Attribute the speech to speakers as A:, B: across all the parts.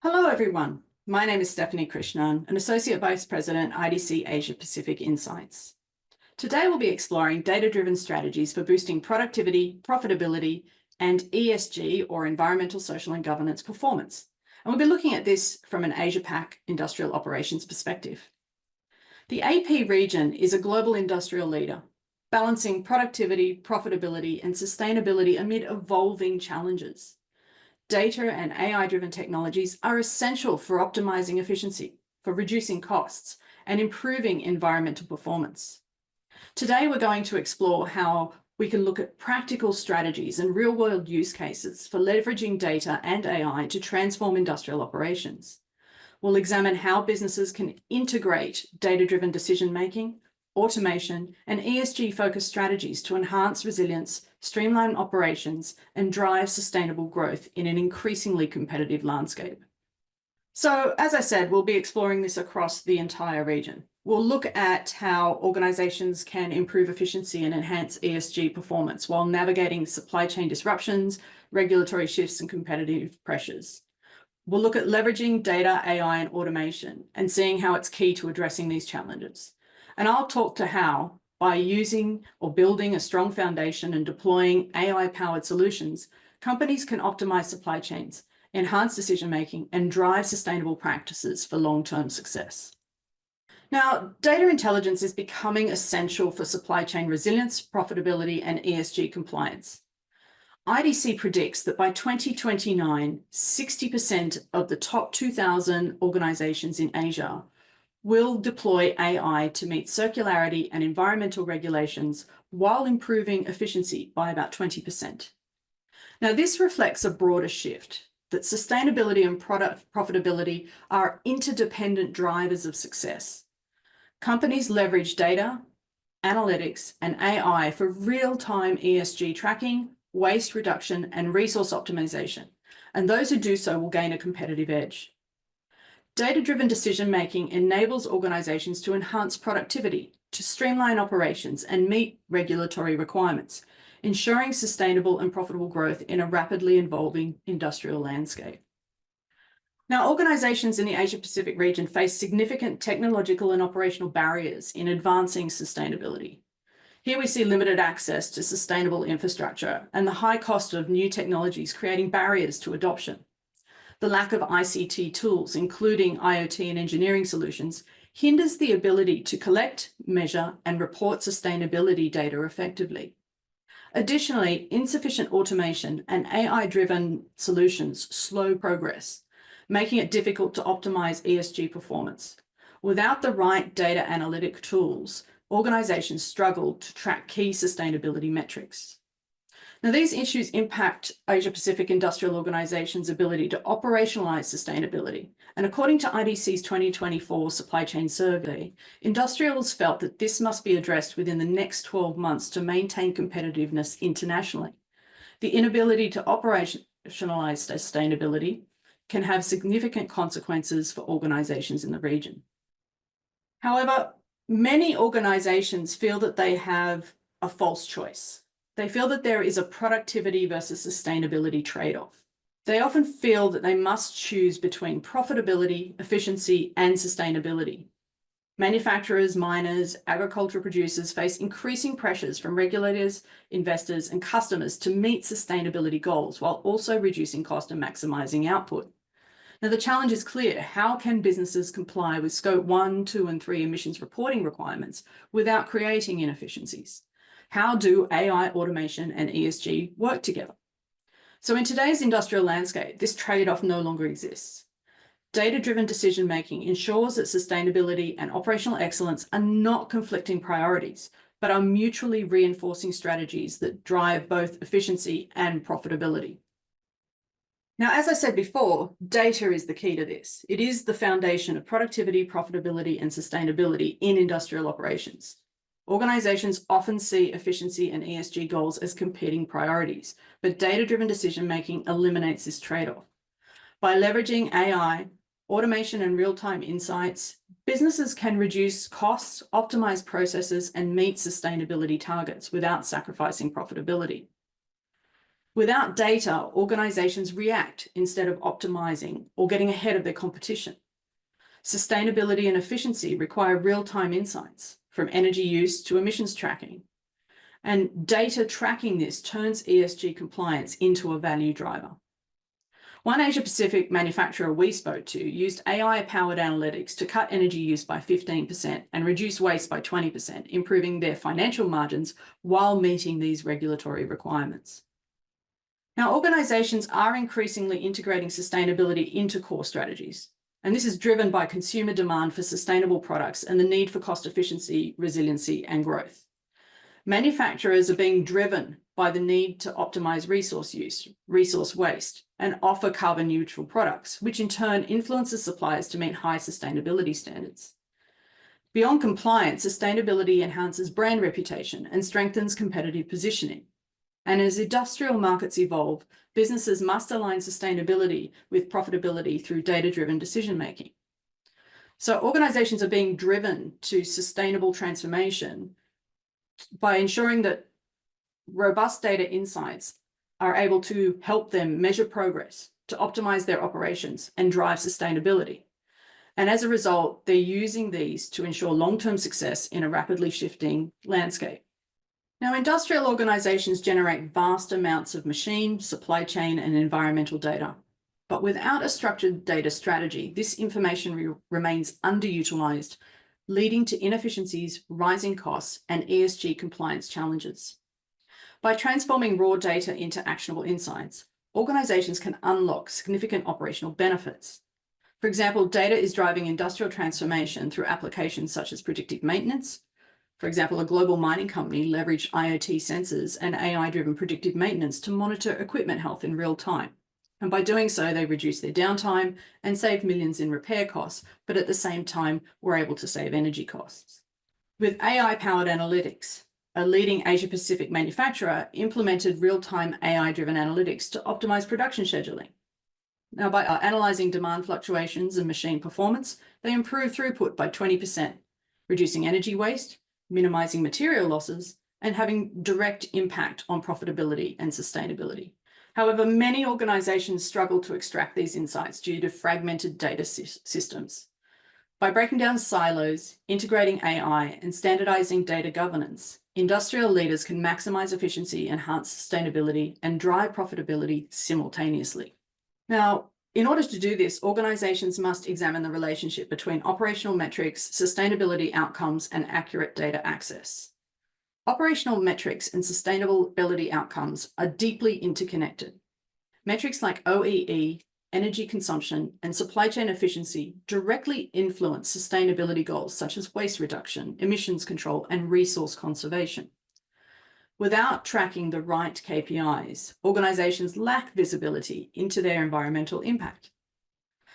A: Hello, everyone. My name is Stephanie Krishnan, an Associate Vice President, IDC Asia Pacific Insights. Today, we'll be exploring data-driven strategies for boosting productivity, profitability, and ESG, or environmental, social, and governance performance. And we'll be looking at this from an Asia-Pac industrial operations perspective. The AP region is a global industrial leader, balancing productivity, profitability, and sustainability amid evolving challenges. Data and AI-driven technologies are essential for optimizing efficiency, for reducing costs, and improving environmental performance. Today, we're going to explore how we can look at practical strategies and real-world use cases for leveraging data and AI to transform industrial operations. We'll examine how businesses can integrate data-driven decision-making, automation, and ESG-focused strategies to enhance resilience, streamline operations, and drive sustainable growth in an increasingly competitive landscape. So, as I said, we'll be exploring this across the entire region. We'll look at how organizations can improve efficiency and enhance ESG performance while navigating supply chain disruptions, regulatory shifts, and competitive pressures. We'll look at leveraging data, AI, and automation and seeing how it's key to addressing these challenges. And I'll talk to how, by using or building a strong foundation and deploying AI-powered solutions, companies can optimize supply chains, enhance decision-making, and drive sustainable practices for long-term success. Now, data intelligence is becoming essential for supply chain resilience, profitability, and ESG compliance. IDC predicts that by 2029, 60% of the top 2,000 organizations in Asia will deploy AI to meet circularity and environmental regulations while improving efficiency by about 20%. Now, this reflects a broader shift that sustainability and product profitability are interdependent drivers of success. Companies leverage data, analytics, and AI for real-time ESG tracking, waste reduction, and resource optimization, and those who do so will gain a competitive edge. Data-driven decision-making enables organizations to enhance productivity, to streamline operations, and meet regulatory requirements, ensuring sustainable and profitable growth in a rapidly evolving industrial landscape. Now, organizations in the Asia-Pacific region face significant technological and operational barriers in advancing sustainability. Here we see limited access to sustainable infrastructure and the high cost of new technologies creating barriers to adoption. The lack of ICT tools, including IoT and engineering solutions, hinders the ability to collect, measure, and report sustainability data effectively. Additionally, insufficient automation and AI-driven solutions slow progress, making it difficult to optimize ESG performance. Without the right data analytic tools, organizations struggle to track key sustainability metrics. Now, these issues impact Asia-Pacific industrial organizations' ability to operationalize sustainability. And according to IDC's 2024 supply chain survey, industrials felt that this must be addressed within the next 12 months to maintain competitiveness internationally. The inability to operationalize sustainability can have significant consequences for organizations in the region. However, many organizations feel that they have a false choice. They feel that there is a productivity versus sustainability trade-off. They often feel that they must choose between profitability, efficiency, and sustainability. Manufacturers, miners, agricultural producers face increasing pressures from regulators, investors, and customers to meet sustainability goals while also reducing cost and maximizing output. Now, the challenge is clear. How can businesses comply with Scope 1, 2, and 3 emissions reporting requirements without creating inefficiencies? How do AI, automation, and ESG work together? So in today's industrial landscape, this trade-off no longer exists. Data-driven decision-making ensures that sustainability and operational excellence are not conflicting priorities, but are mutually reinforcing strategies that drive both efficiency and profitability. Now, as I said before, data is the key to this. It is the foundation of productivity, profitability, and sustainability in industrial operations. Organizations often see efficiency and ESG goals as competing priorities, but data-driven decision-making eliminates this trade-off. By leveraging AI, automation, and real-time insights, businesses can reduce costs, optimize processes, and meet sustainability targets without sacrificing profitability. Without data, organizations react instead of optimizing or getting ahead of their competition. Sustainability and efficiency require real-time insights, from energy use to emissions tracking. And data tracking this turns ESG compliance into a value driver. One Asia-Pacific manufacturer we spoke to used AI-powered analytics to cut energy use by 15% and reduce waste by 20%, improving their financial margins while meeting these regulatory requirements. Now, organizations are increasingly integrating sustainability into core strategies, and this is driven by consumer demand for sustainable products and the need for cost efficiency, resiliency, and growth. Manufacturers are being driven by the need to optimize resource use, resource waste, and offer carbon neutral products, which in turn influences suppliers to meet high sustainability standards. Beyond compliance, sustainability enhances brand reputation and strengthens competitive positioning. And as industrial markets evolve, businesses must align sustainability with profitability through data-driven decision-making. So organizations are being driven to sustainable transformation by ensuring that robust data insights are able to help them measure progress, to optimize their operations and drive sustainability. And as a result, they're using these to ensure long-term success in a rapidly shifting landscape. Now, industrial organizations generate vast amounts of machine, supply chain, and environmental data. But without a structured data strategy, this information remains underutilized, leading to inefficiencies, rising costs, and ESG compliance challenges. By transforming raw data into actionable insights, organizations can unlock significant operational benefits. For example, data is driving industrial transformation through applications such as predictive maintenance. For example, a global mining company leveraged IoT sensors and AI-driven predictive maintenance to monitor equipment health in real time. And by doing so, they reduced their downtime and saved millions in repair costs, but at the same time were able to save energy costs. With AI-powered analytics, a leading Asia-Pacific manufacturer implemented real-time AI-driven analytics to optimize production scheduling. Now, by analyzing demand fluctuations and machine performance, they improved throughput by 20%, reducing energy waste, minimizing material losses, and having direct impact on profitability and sustainability. However, many organizations struggle to extract these insights due to fragmented data systems. By breaking down silos, integrating AI, and standardizing data governance, industrial leaders can maximize efficiency, enhance sustainability, and drive profitability simultaneously. Now, in order to do this, organizations must examine the relationship between operational metrics, sustainability outcomes, and accurate data access. Operational metrics and sustainability outcomes are deeply interconnected. Metrics like OEE, energy consumption, and supply chain efficiency directly influence sustainability goals such as waste reduction, emissions control, and resource conservation. Without tracking the right KPIs, organizations lack visibility into their environmental impact.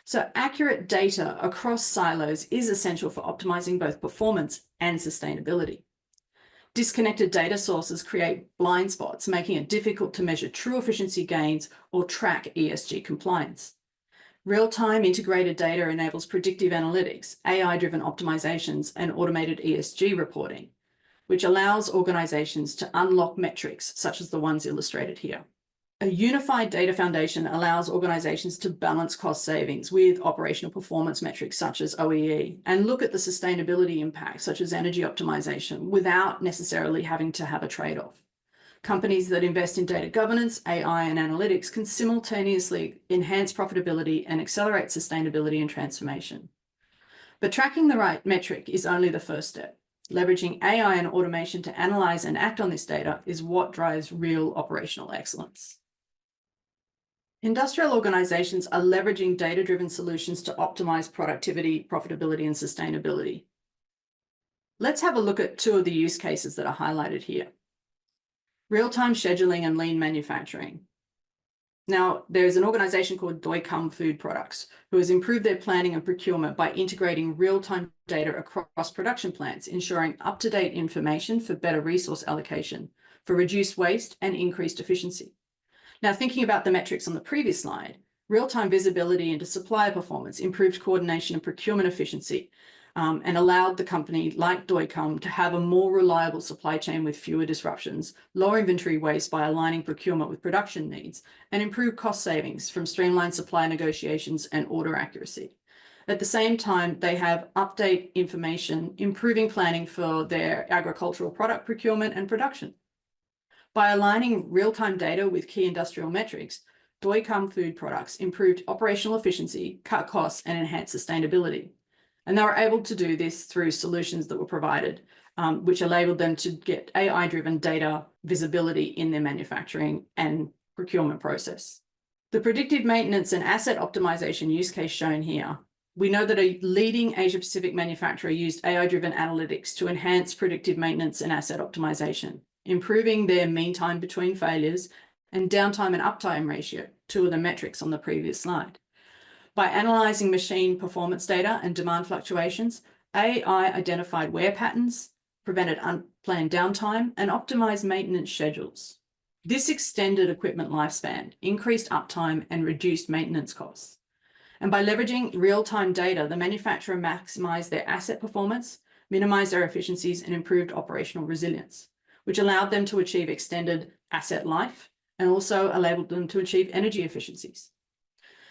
A: So accurate data across silos is essential for optimizing both performance and sustainability. Disconnected data sources create blind spots, making it difficult to measure true efficiency gains or track ESG compliance. Real-time integrated data enables predictive analytics, AI-driven optimizations, and automated ESG reporting, which allows organizations to unlock metrics such as the ones illustrated here. A unified data foundation allows organizations to balance cost savings with operational performance metrics such as OEE and look at the sustainability impacts such as energy optimization without necessarily having to have a trade-off. Companies that invest in data governance, AI, and analytics can simultaneously enhance profitability and accelerate sustainability and transformation. But tracking the right metric is only the first step. Leveraging AI and automation to analyze and act on this data is what drives real operational excellence. Industrial organizations are leveraging data-driven solutions to optimize productivity, profitability, and sustainability. Let's have a look at two of the use cases that are highlighted here. Real-time scheduling and lean manufacturing. Now, there's an organization called Doikam Food Products who has improved their planning and procurement by integrating real-time data across production plants, ensuring up-to-date information for better resource allocation, for reduced waste and increased efficiency. Now, thinking about the metrics on the previous slide, real-time visibility into supplier performance, improved coordination and procurement efficiency and allowed the company like Doicom to have a more reliable supply chain with fewer disruptions, lower inventory waste by aligning procurement with production needs, and improve cost savings from streamlined supply negotiations and order accuracy. At the same time, they have update information, improving planning for their agricultural product procurement and production. By aligning real-time data with key industrial metrics, Doicom food products improved operational efficiency, cut costs, and enhanced sustainability. And they were able to do this through solutions that were provided, which enabled them to get AI-driven data visibility in their manufacturing and procurement process. The predictive maintenance and asset optimization use case shown here. We know that a leading Asia-Pacific manufacturer used AI-driven analytics to enhance predictive maintenance and asset optimization, improving their mean time between failures and downtime and uptime ratio, two of the metrics on the previous slide. By analyzing machine performance data and demand fluctuations, AI identified wear patterns, prevented unplanned downtime, and optimized maintenance schedules. This extended equipment lifespan, increased uptime, and reduced maintenance costs. And by leveraging real-time data, the manufacturer maximized their asset performance, minimized their efficiencies, and improved operational resilience, which allowed them to achieve extended asset life and also enabled them to achieve energy efficiencies.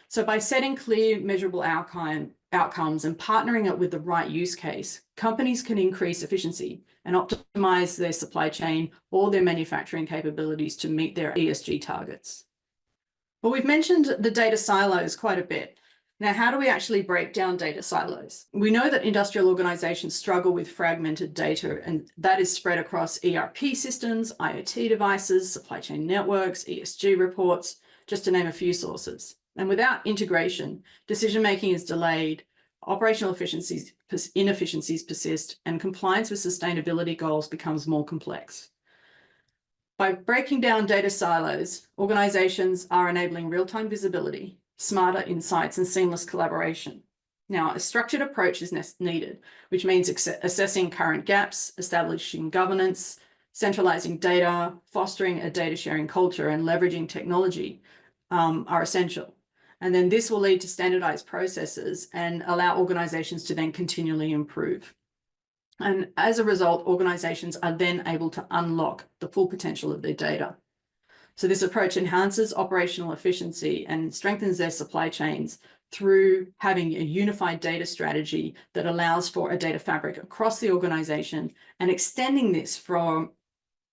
A: So by setting clear, measurable outcomes and partnering it with the right use case, companies can increase efficiency and optimize their supply chain or their manufacturing capabilities to meet their ESG targets. Well, we've mentioned the data silos quite a bit. Now, how do we actually break down data silos? We know that industrial organizations struggle with fragmented data, and that is spread across ERP systems, IoT devices, supply chain networks, ESG reports, just to name a few sources. And without integration, decision-making is delayed, operational inefficiencies persist, and compliance with sustainability goals becomes more complex. By breaking down data silos, organizations are enabling real-time visibility, smarter insights, and seamless collaboration. Now, a structured approach is needed, which means assessing current gaps, establishing governance, centralizing data, fostering a data sharing culture, and leveraging technology are essential. And then this will lead to standardized processes and allow organizations to then continually improve. And as a result, organizations are then able to unlock the full potential of their data. So this approach enhances operational efficiency and strengthens their supply chains through having a unified data strategy that allows for a data fabric across the organization and extending this from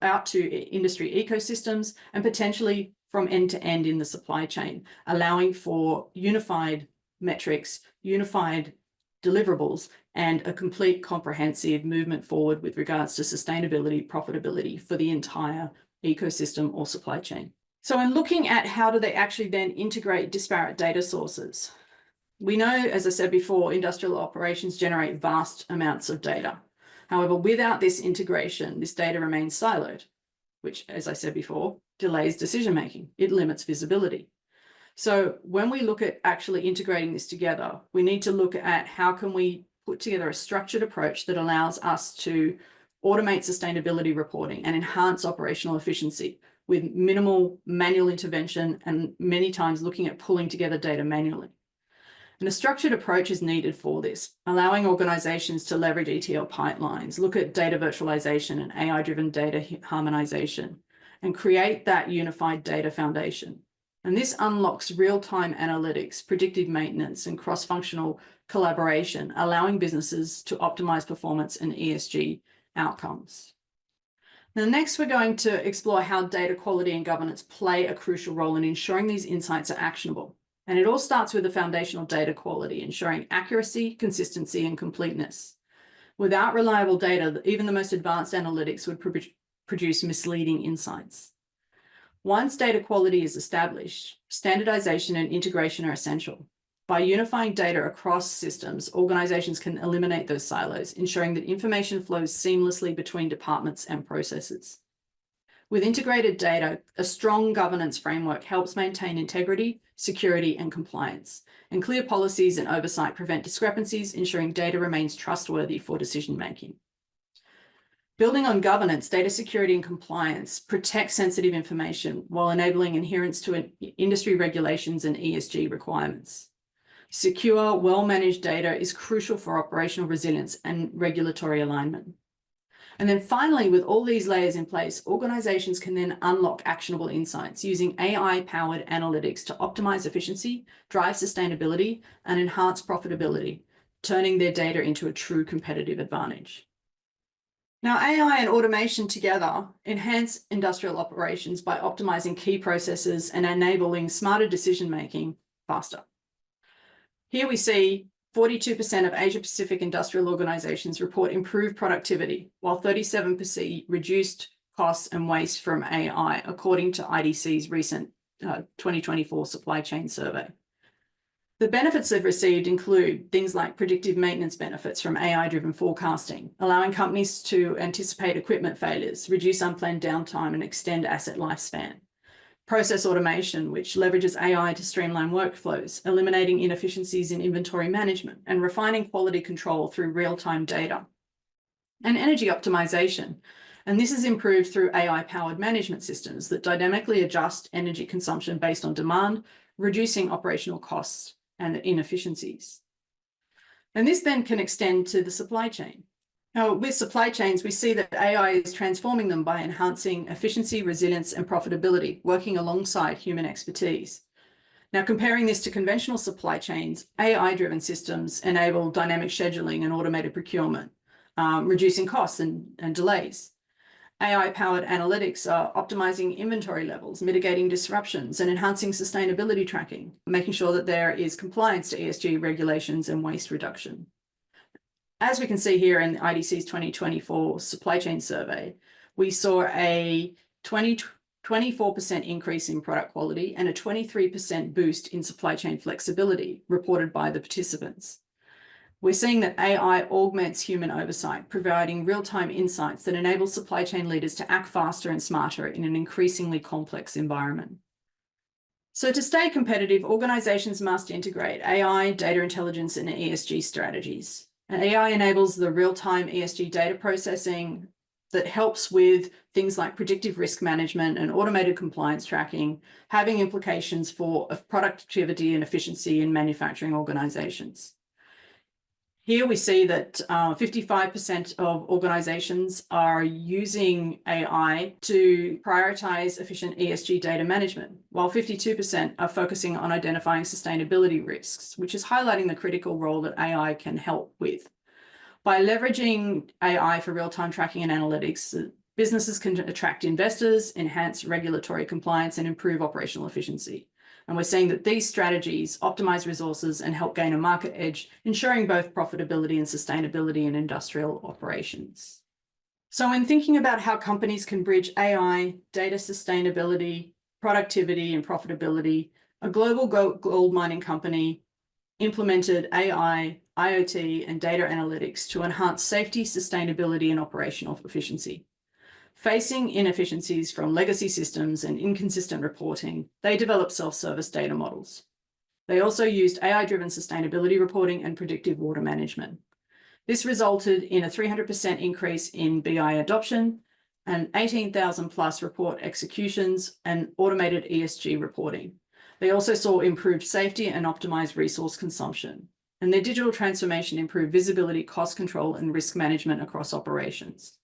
A: out to industry ecosystems and potentially from end to end in the supply chain, allowing for unified metrics, unified deliverables, and a complete comprehensive movement forward with regards to sustainability, profitability for the entire ecosystem or supply chain. So in looking at how do they actually then integrate disparate data sources, we know, as I said before, industrial operations generate vast amounts of data. However, without this integration, this data remains siloed, which, as I said before, delays decision-making. It limits visibility. So when we look at actually integrating this together, we need to look at how can we put together a structured approach that allows us to automate sustainability reporting and enhance operational efficiency with minimal manual intervention and many times looking at pulling together data manually. And a structured approach is needed for this, allowing organizations to leverage ETL pipelines, look at data virtualization and AI-driven data harmonization, and create that unified data foundation. And this unlocks real-time analytics, predictive maintenance, and cross-functional collaboration, allowing businesses to optimize performance and ESG outcomes. Now, next, we're going to explore how data quality and governance play a crucial role in ensuring these insights are actionable. And it all starts with the foundational data quality, ensuring accuracy, consistency, and completeness. Without reliable data, even the most advanced analytics would produce misleading insights. Once data quality is established, standardization and integration are essential. By unifying data across systems, organizations can eliminate those silos, ensuring that information flows seamlessly between departments and processes. With integrated data, a strong governance framework helps maintain integrity, security, and compliance. And clear policies and oversight prevent discrepancies, ensuring data remains trustworthy for decision-making. Building on governance, data security and compliance protect sensitive information while enabling adherence to industry regulations and ESG requirements. Secure, well-managed data is crucial for operational resilience and regulatory alignment. And then finally, with all these layers in place, organizations can then unlock actionable insights using AI-powered analytics to optimize efficiency, drive sustainability, and enhance profitability, turning their data into a true competitive advantage. Now, AI and automation together enhance industrial operations by optimizing key processes and enabling smarter decision-making faster. Here we see 42% of Asia-Pacific industrial organizations report improved productivity, while 37% reduced costs and waste from AI, according to IDC's recent 2024 supply chain survey. The benefits they've received include things like predictive maintenance benefits from AI-driven forecasting, allowing companies to anticipate equipment failures, reduce unplanned downtime, and extend asset lifespan. Process automation, which leverages AI to streamline workflows, eliminating inefficiencies in inventory management and refining quality control through real-time data. And energy optimization, and this is improved through AI-powered management systems that dynamically adjust energy consumption based on demand, reducing operational costs and inefficiencies. And this then can extend to the supply chain. Now, with supply chains, we see that AI is transforming them by enhancing efficiency, resilience, and profitability, working alongside human expertise. Now, comparing this to conventional supply chains, AI-driven systems enable dynamic scheduling and automated procurement, reducing costs and delays. AI-powered analytics are optimizing inventory levels, mitigating disruptions, and enhancing sustainability tracking, making sure that there is compliance to ESG regulations and waste reduction. As we can see here in IDC's 2024 supply chain survey, we saw a 24% increase in product quality and a 23% boost in supply chain flexibility reported by the participants. We're seeing that AI augments human oversight, providing real-time insights that enable supply chain leaders to act faster and smarter in an increasingly complex environment. So to stay competitive, organizations must integrate AI, data intelligence, and ESG strategies. And AI enables the real-time ESG data processing that helps with things like predictive risk management and automated compliance tracking, having implications for productivity and efficiency in manufacturing organizations. Here we see that 55% of organizations are using AI to prioritize efficient ESG data management, while 52% are focusing on identifying sustainability risks, which is highlighting the critical role that AI can help with. By leveraging AI for real-time tracking and analytics, businesses can attract investors, enhance regulatory compliance, and improve operational efficiency. And we're seeing that these strategies optimize resources and help gain a market edge, ensuring both profitability and sustainability in industrial operations. So when thinking about how companies can bridge AI, data sustainability, productivity, and profitability, a global gold mining company implemented AI, IoT, and data analytics to enhance safety, sustainability, and operational efficiency. Facing inefficiencies from legacy systems and inconsistent reporting, they developed self-service data models. They also used AI-driven sustainability reporting and predictive water management. This resulted in a 300% increase in BI adoption and 18,000 plus report executions and automated ESG reporting. They also saw improved safety and optimized resource consumption. And their digital transformation improved visibility, cost control, and risk management across operations.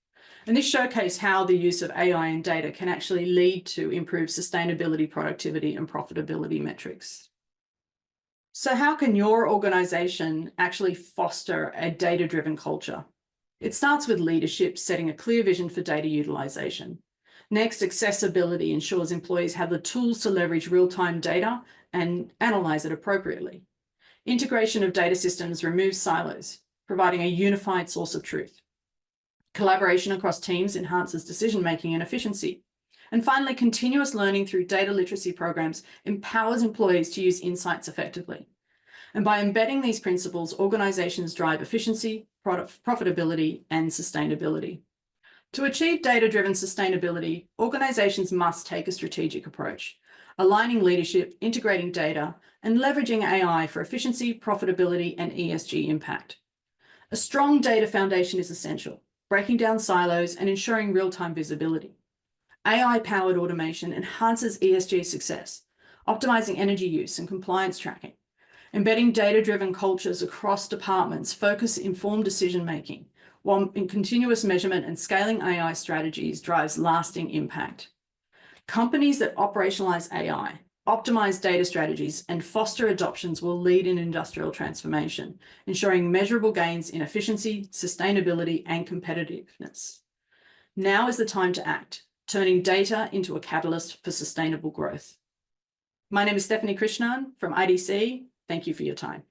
A: And this showcased how the use of AI and data can actually lead to improved sustainability, productivity, and profitability metrics. So how can your organization actually foster a data-driven culture? It starts with leadership setting a clear vision for data utilization. Next, accessibility ensures employees have the tools to leverage real-time data and analyze it appropriately. Integration of data systems removes silos, providing a unified source of truth. Collaboration across teams enhances decision-making and efficiency. And finally, continuous learning through data literacy programs empowers employees to use insights effectively. And by embedding these principles, organizations drive efficiency, profitability, and sustainability. To achieve data-driven sustainability, organizations must take a strategic approach, aligning leadership, integrating data, and leveraging AI for efficiency, profitability, and ESG impact. A strong data foundation is essential, breaking down silos and ensuring real-time visibility. AI-powered automation enhances ESG success, optimizing energy use and compliance tracking. Embedding data-driven cultures across departments focus informed decision-making, while in continuous measurement and scaling AI strategies drives lasting impact. Companies that operationalize AI, optimize data strategies, and foster adoptions will lead in industrial transformation, ensuring measurable gains in efficiency, sustainability, and competitiveness. Now is the time to act, turning data into a catalyst for sustainable growth. My name is Stephanie Krishnan from IDC. Thank you for your time.